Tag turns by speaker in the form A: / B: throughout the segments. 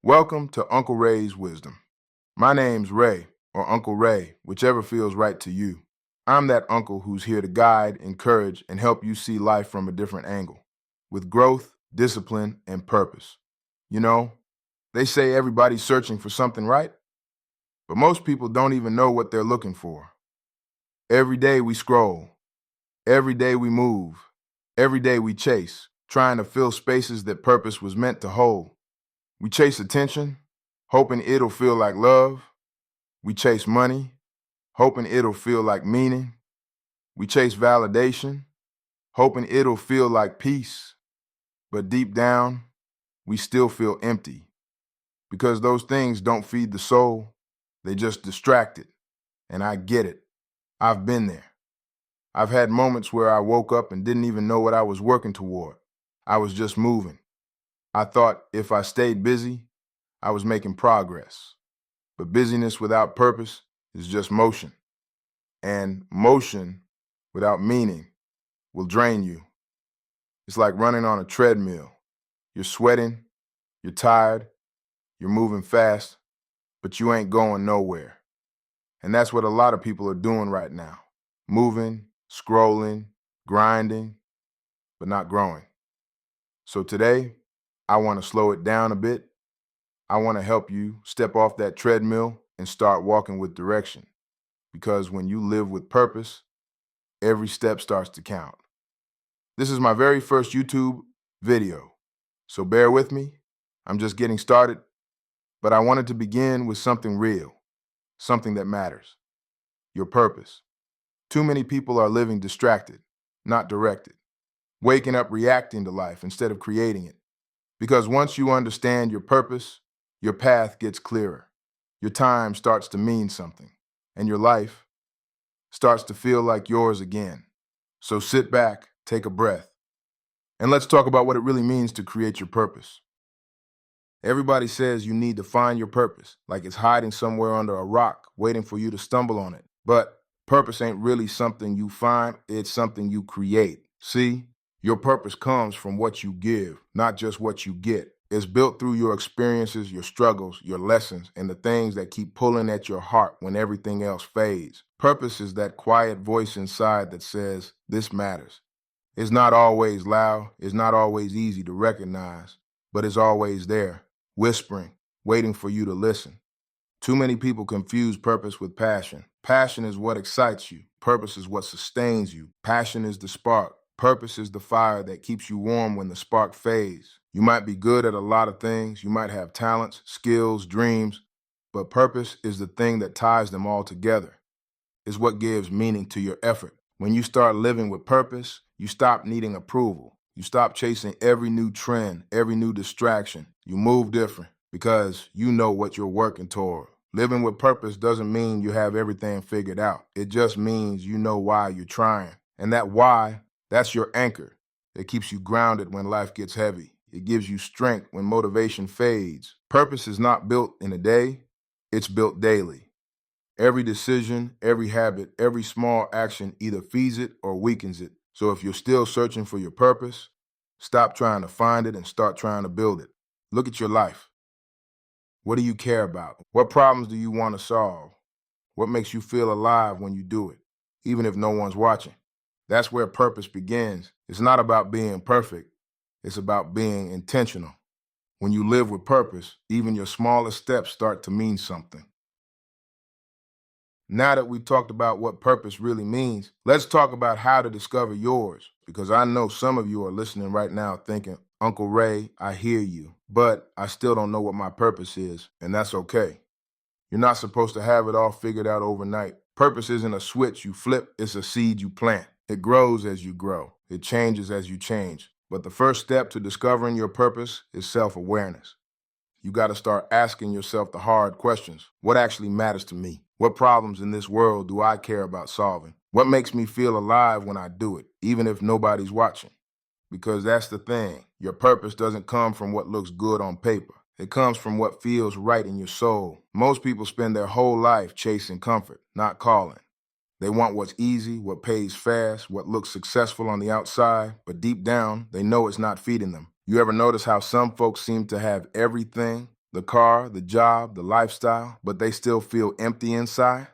A: Welcome to Uncle Ray's Wisdom. My name's Ray, or Uncle Ray, whichever feels right to you. I'm that uncle who's here to guide, encourage, and help you see life from a different angle, with growth, discipline, and purpose. You know, they say everybody's searching for something, right? But most people don't even know what they're looking for. Every day we scroll, every day we move, every day we chase, trying to fill spaces that purpose was meant to hold. We chase attention, hoping it'll feel like love. We chase money, hoping it'll feel like meaning. We chase validation, hoping it'll feel like peace. But deep down, we still feel empty because those things don't feed the soul, they just distract it. And I get it. I've been there. I've had moments where I woke up and didn't even know what I was working toward. I was just moving. I thought if I stayed busy, I was making progress. But busyness without purpose is just motion. And motion without meaning will drain you. It's like running on a treadmill. You're sweating, you're tired, you're moving fast, but you ain't going nowhere. And that's what a lot of people are doing right now. Moving, scrolling, grinding, but not growing. So today, I want to slow it down a bit. I want to help you step off that treadmill and start walking with direction. Because when you live with purpose, every step starts to count. This is my very first YouTube video, so bear with me. I'm just getting started, but I wanted to begin with something real, something that matters, your purpose. Too many people are living distracted, not directed, waking up reacting to life instead of creating it. Because once you understand your purpose, your path gets clearer, your time starts to mean something, and your life starts to feel like yours again. So sit back, take a breath, and let's talk about what it really means to create your purpose. Everybody says you need to find your purpose, like it's hiding somewhere under a rock, waiting for you to stumble on it. But purpose ain't really something you find, it's something you create. See, your purpose comes from what you give, not just what you get. It's built through your experiences, your struggles, your lessons, and the things that keep pulling at your heart when everything else fades. Purpose is that quiet voice inside that says, this matters. It's not always loud, it's not always easy to recognize, but it's always there, whispering, waiting for you to listen. Too many people confuse purpose with passion. Passion is what excites you. Purpose is what sustains you. Passion is the spark. Purpose is the fire that keeps you warm when the spark fades. You might be good at a lot of things. You might have talents, skills, dreams, but purpose is the thing that ties them all together. It's what gives meaning to your effort. When you start living with purpose, you stop needing approval. You stop chasing every new trend, every new distraction. You move different because you know what you're working toward. Living with purpose doesn't mean you have everything figured out. It just means you know why you're trying. And that why, that's your anchor. It keeps you grounded when life gets heavy. It gives you strength when motivation fades. Purpose is not built in a day, it's built daily. Every decision, every habit, every small action either feeds it or weakens it. So if you're still searching for your purpose, stop trying to find it and start trying to build it. Look at your life. What do you care about? What problems do you want to solve? What makes you feel alive when you do it, even if no one's watching? That's where purpose begins. It's not about being perfect. It's about being intentional. When you live with purpose, even your smallest steps start to mean something. Now that we've talked about what purpose really means, let's talk about how to discover yours. Because I know some of you are listening right now thinking, Uncle Ray, I hear you, but I still don't know what my purpose is, and that's okay. You're not supposed to have it all figured out overnight. Purpose isn't a switch you flip, it's a seed you plant. It grows as you grow. It changes as you change. But the first step to discovering your purpose is self-awareness. You got to start asking yourself the hard questions. What actually matters to me? What problems in this world do I care about solving? What makes me feel alive when I do it, even if nobody's watching? Because that's the thing. Your purpose doesn't come from what looks good on paper. It comes from what feels right in your soul. Most people spend their whole life chasing comfort, not calling. They want what's easy, what pays fast, what looks successful on the outside, but deep down, they know it's not feeding them. You ever notice how some folks seem to have everything, the car, the job, the lifestyle, but they still feel empty inside?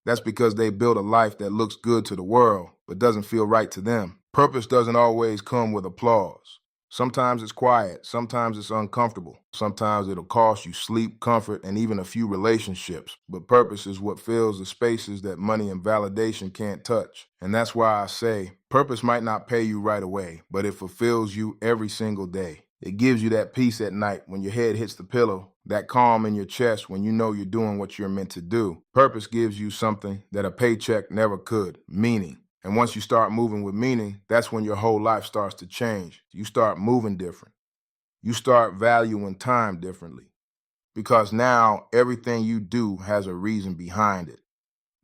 A: That's because they built a life that looks good to the world, but doesn't feel right to them. Purpose doesn't always come with applause. Sometimes it's quiet, sometimes it's uncomfortable, sometimes it'll cost you sleep, comfort, and even a few relationships. But purpose is what fills the spaces that money and validation can't touch. And that's why I say, purpose might not pay you right away, but it fulfills you every single day. It gives you that peace at night when your head hits the pillow, that calm in your chest when you know you're doing what you're meant to do. Purpose gives you something that a paycheck never could, meaning. And once you start moving with meaning, that's when your whole life starts to change. You start moving different. You start valuing time differently. Because now everything you do has a reason behind it.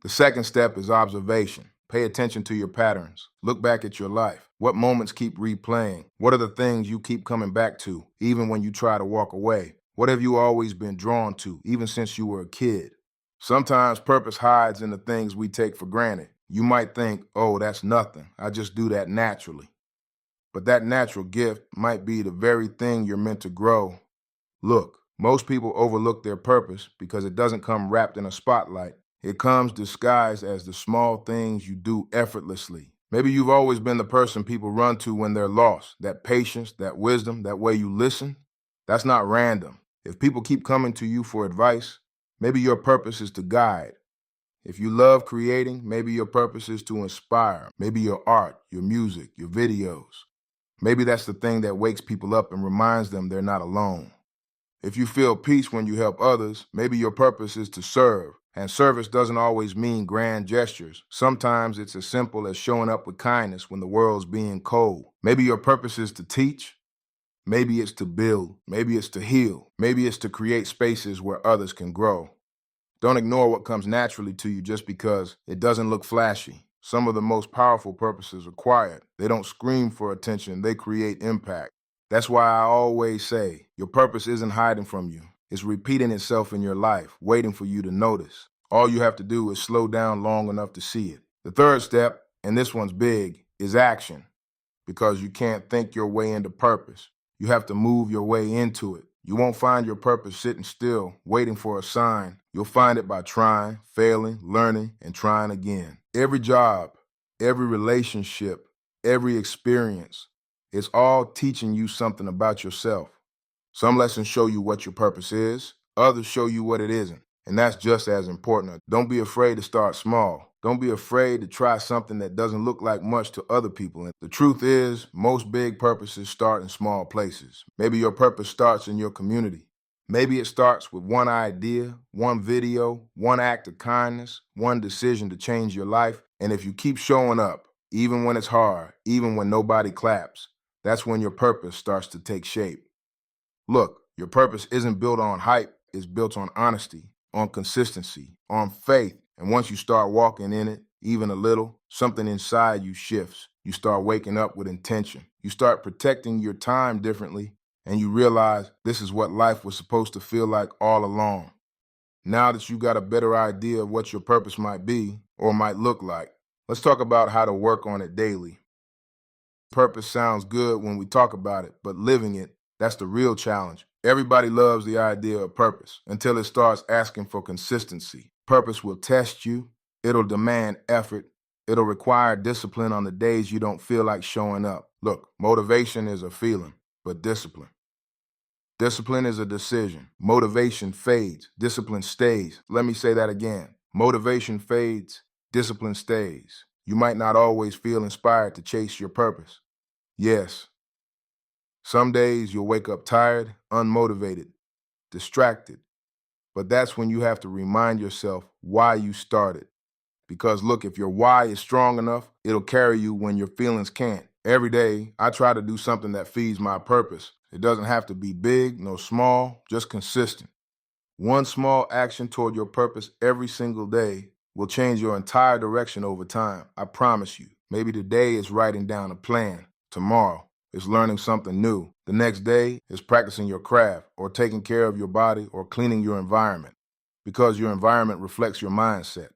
A: The second step is observation. Pay attention to your patterns. Look back at your life. What moments keep replaying? What are the things you keep coming back to, even when you try to walk away? What have you always been drawn to, even since you were a kid? Sometimes purpose hides in the things we take for granted. You might think, oh, that's nothing. I just do that naturally. But that natural gift might be the very thing you're meant to grow. Look, most people overlook their purpose because it doesn't come wrapped in a spotlight. It comes disguised as the small things you do effortlessly. Maybe you've always been the person people run to when they're lost. That patience, that wisdom, that way you listen. That's not random. If people keep coming to you for advice, maybe your purpose is to guide. If you love creating, maybe your purpose is to inspire. Maybe your art, your music, your videos. Maybe that's the thing that wakes people up and reminds them they're not alone. If you feel peace when you help others, maybe your purpose is to serve. And service doesn't always mean grand gestures. Sometimes it's as simple as showing up with kindness when the world's being cold. Maybe your purpose is to teach. Maybe it's to build. Maybe it's to heal. Maybe it's to create spaces where others can grow. Don't ignore what comes naturally to you just because it doesn't look flashy. Some of the most powerful purposes are quiet. They don't scream for attention, they create impact. That's why I always say, your purpose isn't hiding from you. It's repeating itself in your life, waiting for you to notice. All you have to do is slow down long enough to see it. The third step, and this one's big, is action. Because you can't think your way into purpose. You have to move your way into it. You won't find your purpose sitting still, waiting for a sign. You'll find it by trying, failing, learning, and trying again. Every job, every relationship, every experience, it's all teaching you something about yourself. Some lessons show you what your purpose is, others show you what it isn't. And that's just as important. Don't be afraid to start small. Don't be afraid to try something that doesn't look like much to other people. And the truth is, most big purposes start in small places. Maybe your purpose starts in your community. Maybe it starts with one idea, one video, one act of kindness, one decision to change your life. And if you keep showing up, even when it's hard, even when nobody claps, that's when your purpose starts to take shape. Look, your purpose isn't built on hype, it's built on honesty, on consistency, on faith. And once you start walking in it, even a little, something inside you shifts. You start waking up with intention. You start protecting your time differently, and you realize this is what life was supposed to feel like all along. Now that you got a better idea of what your purpose might be or might look like, let's talk about how to work on it daily. Purpose sounds good when we talk about it, but living it, that's the real challenge. Everybody loves the idea of purpose until it starts asking for consistency. Purpose will test you. It'll demand effort. It'll require discipline on the days you don't feel like showing up. Look, motivation is a feeling, but discipline is a decision. Motivation fades. Discipline stays. Let me say that again. Motivation fades. Discipline stays. You might not always feel inspired to chase your purpose. Yes, some days you'll wake up tired, unmotivated, distracted. But that's when you have to remind yourself why you started. Because look, if your why is strong enough, it'll carry you when your feelings can't. Every day, I try to do something that feeds my purpose. It doesn't have to be big, nor small, just consistent. One small action toward your purpose every single day will change your entire direction over time. I promise you. Maybe today is writing down a plan. Tomorrow is learning something new. The next day is practicing your craft or taking care of your body or cleaning your environment. Because your environment reflects your mindset.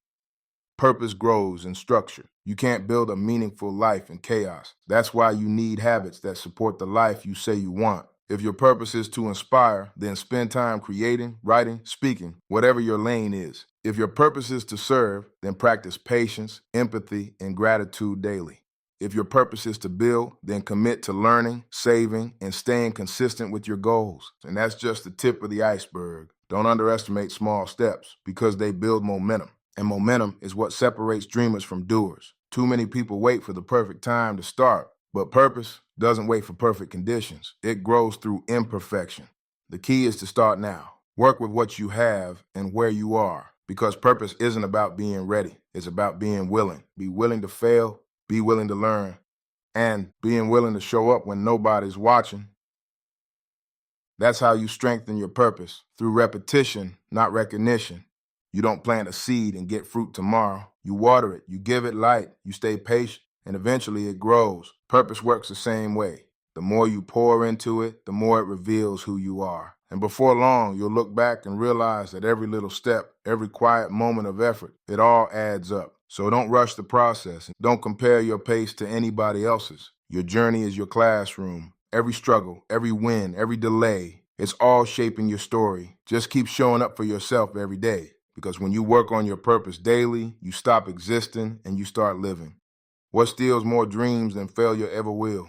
A: Purpose grows in structure. You can't build a meaningful life in chaos. That's why you need habits that support the life you say you want. If your purpose is to inspire, then spend time creating, writing, speaking, whatever your lane is. If your purpose is to serve, then practice patience, empathy, and gratitude daily. If your purpose is to build, then commit to learning, saving, and staying consistent with your goals. And that's just the tip of the iceberg. Don't underestimate small steps because they build momentum. And momentum is what separates dreamers from doers. Too many people wait for the perfect time to start, but purpose doesn't wait for perfect conditions. It grows through imperfection. The key is to start now. Work with what you have and where you are, because purpose isn't about being ready. It's about being willing. Be willing to fail, be willing to learn, and being willing to show up when nobody's watching. That's how you strengthen your purpose, through repetition, not recognition. You don't plant a seed and get fruit tomorrow. You water it, you give it light, you stay patient, and eventually it grows. Purpose works the same way. The more you pour into it, the more it reveals who you are. And before long, you'll look back and realize that every little step, every quiet moment of effort, it all adds up. So don't rush the process. Don't compare your pace to anybody else's. Your journey is your classroom. Every struggle, every win, every delay, it's all shaping your story. Just keep showing up for yourself every day. Because when you work on your purpose daily, you stop existing and you start living. What steals more dreams than failure ever will?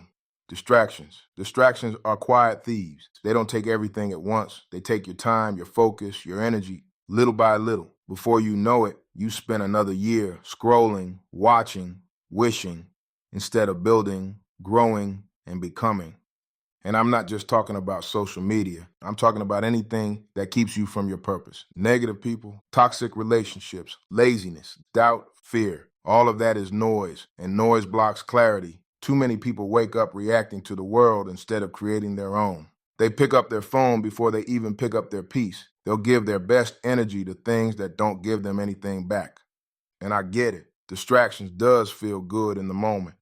A: Distractions. Distractions are quiet thieves. They don't take everything at once. They take your time, your focus, your energy, little by little. Before you know it, you spend another year scrolling, watching, wishing, instead of building, growing, and becoming. And I'm not just talking about social media. I'm talking about anything that keeps you from your purpose. Negative people, toxic relationships, laziness, doubt, fear. All of that is noise, and noise blocks clarity. Too many people wake up reacting to the world instead of creating their own. They pick up their phone before they even pick up their peace. They'll give their best energy to things that don't give them anything back. And I get it. Distractions does feel good in the moment.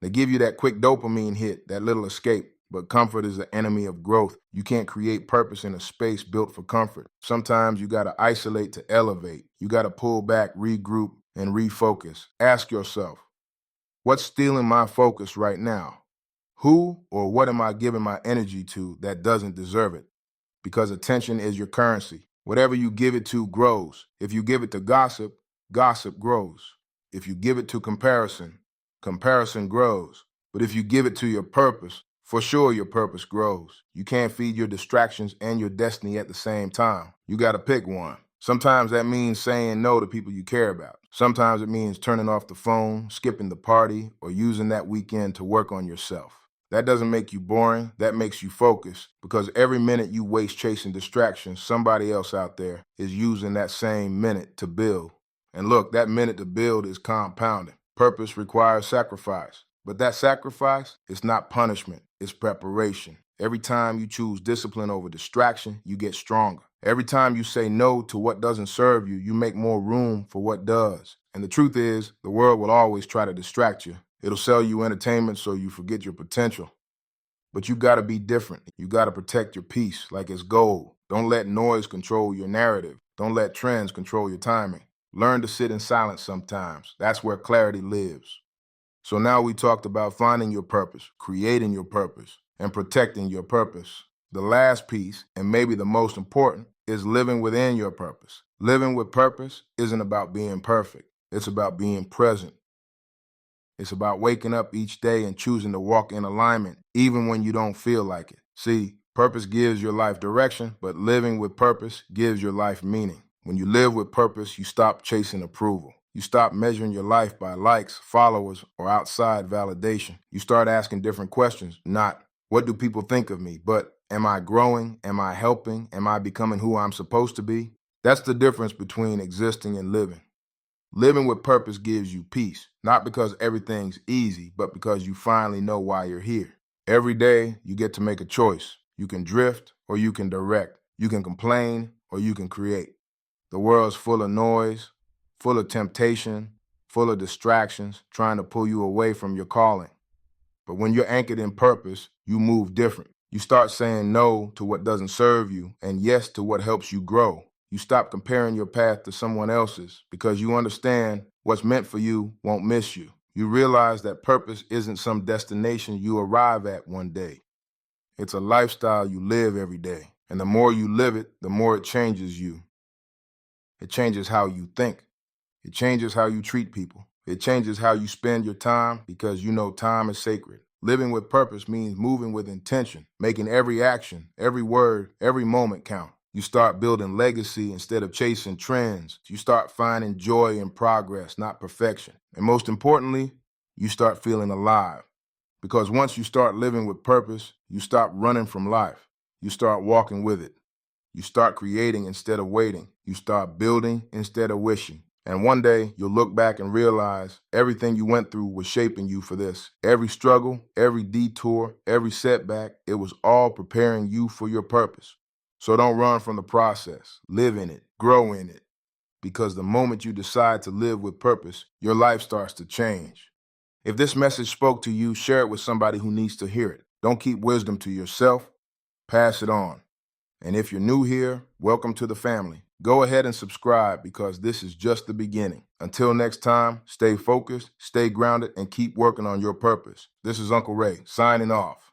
A: They give you that quick dopamine hit, that little escape. But comfort is the enemy of growth. You can't create purpose in a space built for comfort. Sometimes you got to isolate to elevate. You got to pull back, regroup, and refocus. Ask yourself, what's stealing my focus right now? Who or what am I giving my energy to that doesn't deserve it? Because attention is your currency. Whatever you give it to grows. If you give it to gossip, gossip grows. If you give it to comparison, comparison grows. But if you give it to your purpose, for sure your purpose grows. You can't feed your distractions and your destiny at the same time. You got to pick one. Sometimes that means saying no to people you care about. Sometimes it means turning off the phone, skipping the party, or using that weekend to work on yourself. That doesn't make you boring, that makes you focus, because every minute you waste chasing distractions, somebody else out there is using that same minute to build. And look, that minute to build is compounding. Purpose requires sacrifice. But that sacrifice is not punishment, it's preparation. Every time you choose discipline over distraction, you get stronger. Every time you say no to what doesn't serve you, you make more room for what does. And the truth is, the world will always try to distract you. It'll sell you entertainment so you forget your potential. But you gotta be different. You gotta protect your peace like it's gold. Don't let noise control your narrative. Don't let trends control your timing. Learn to sit in silence sometimes. That's where clarity lives. So now we talked about finding your purpose, creating your purpose, and protecting your purpose. The last piece, and maybe the most important, is living within your purpose. Living with purpose isn't about being perfect. It's about being present. It's about waking up each day and choosing to walk in alignment, even when you don't feel like it. See, purpose gives your life direction, but living with purpose gives your life meaning. When you live with purpose, you stop chasing approval. You stop measuring your life by likes, followers, or outside validation. You start asking different questions, not, what do people think of me, but am I growing? Am I helping? Am I becoming who I'm supposed to be? That's the difference between existing and living. Living with purpose gives you peace, not because everything's easy, but because you finally know why you're here. Every day, you get to make a choice. You can drift or you can direct. You can complain or you can create. The world's full of noise, full of temptation, full of distractions, trying to pull you away from your calling. But when you're anchored in purpose, you move different. You start saying no to what doesn't serve you and yes to what helps you grow. You stop comparing your path to someone else's because you understand what's meant for you won't miss you. You realize that purpose isn't some destination you arrive at one day. It's a lifestyle you live every day. And the more you live it, the more it changes you. It changes how you think. It changes how you treat people. It changes how you spend your time because you know time is sacred. Living with purpose means moving with intention, making every action, every word, every moment count. You start building legacy instead of chasing trends. You start finding joy in progress, not perfection. And most importantly, you start feeling alive. Because once you start living with purpose, you stop running from life. You start walking with it. You start creating instead of waiting. You start building instead of wishing. And one day you'll look back and realize everything you went through was shaping you for this. Every struggle, every detour, every setback, it was all preparing you for your purpose. So don't run from the process. Live in it. Grow in it. Because the moment you decide to live with purpose, your life starts to change. If this message spoke to you, share it with somebody who needs to hear it. Don't keep wisdom to yourself. Pass it on. And if you're new here, welcome to the family. Go ahead and subscribe because this is just the beginning. Until next time, stay focused, stay grounded, and keep working on your purpose. This is Uncle Ray, signing off.